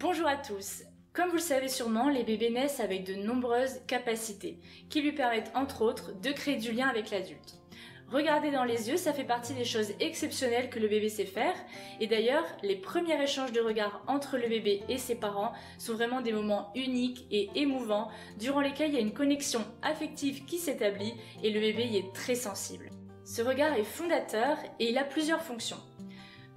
Bonjour à tous. Comme vous le savez sûrement, les bébés naissent avec de nombreuses capacités qui lui permettent entre autres de créer du lien avec l'adulte. Regarder dans les yeux, ça fait partie des choses exceptionnelles que le bébé sait faire. Et d'ailleurs, les premiers échanges de regards entre le bébé et ses parents sont vraiment des moments uniques et émouvants durant lesquels il y a une connexion affective qui s'établit et le bébé y est très sensible. Ce regard est fondateur et il a plusieurs fonctions.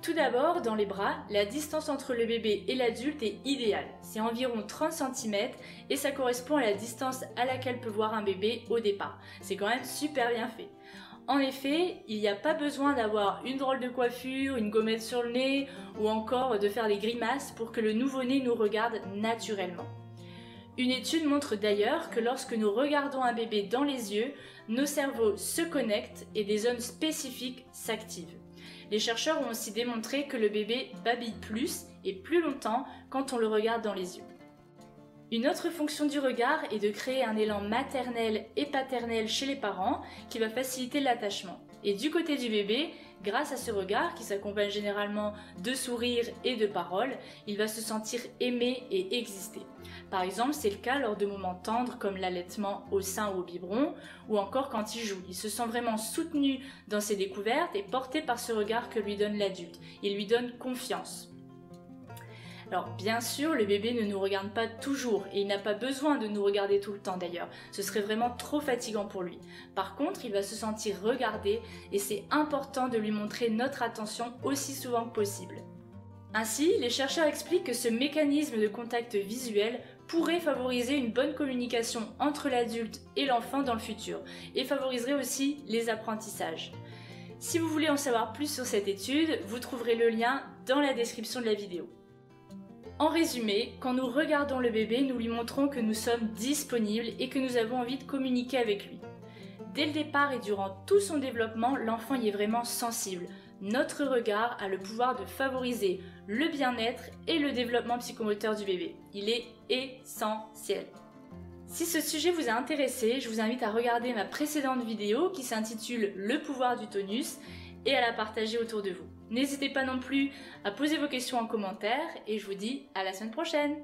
Tout d'abord, dans les bras, la distance entre le bébé et l'adulte est idéale. C'est environ 30 cm et ça correspond à la distance à laquelle peut voir un bébé au départ. C'est quand même super bien fait. En effet, il n'y a pas besoin d'avoir une drôle de coiffure, une gommette sur le nez ou encore de faire des grimaces pour que le nouveau-né nous regarde naturellement. Une étude montre d'ailleurs que lorsque nous regardons un bébé dans les yeux, nos cerveaux se connectent et des zones spécifiques s'activent. Les chercheurs ont aussi démontré que le bébé babille plus et plus longtemps quand on le regarde dans les yeux. Une autre fonction du regard est de créer un élan maternel et paternel chez les parents qui va faciliter l'attachement. Et du côté du bébé, grâce à ce regard qui s'accompagne généralement de sourires et de paroles, il va se sentir aimé et exister. Par exemple, c'est le cas lors de moments tendres comme l'allaitement au sein ou au biberon ou encore quand il joue. Il se sent vraiment soutenu dans ses découvertes et porté par ce regard que lui donne l'adulte. Il lui donne confiance. Alors bien sûr, le bébé ne nous regarde pas toujours et il n'a pas besoin de nous regarder tout le temps d'ailleurs. Ce serait vraiment trop fatigant pour lui. Par contre, il va se sentir regardé et c'est important de lui montrer notre attention aussi souvent que possible. Ainsi, les chercheurs expliquent que ce mécanisme de contact visuel pourrait favoriser une bonne communication entre l'adulte et l'enfant dans le futur et favoriserait aussi les apprentissages. Si vous voulez en savoir plus sur cette étude, vous trouverez le lien dans la description de la vidéo. En résumé, quand nous regardons le bébé, nous lui montrons que nous sommes disponibles et que nous avons envie de communiquer avec lui. Dès le départ et durant tout son développement, l'enfant y est vraiment sensible. Notre regard a le pouvoir de favoriser le bien-être et le développement psychomoteur du bébé. Il est essentiel. Si ce sujet vous a intéressé, je vous invite à regarder ma précédente vidéo qui s'intitule « Le pouvoir du tonus » et à la partager autour de vous. N'hésitez pas non plus à poser vos questions en commentaire et je vous dis à la semaine prochaine.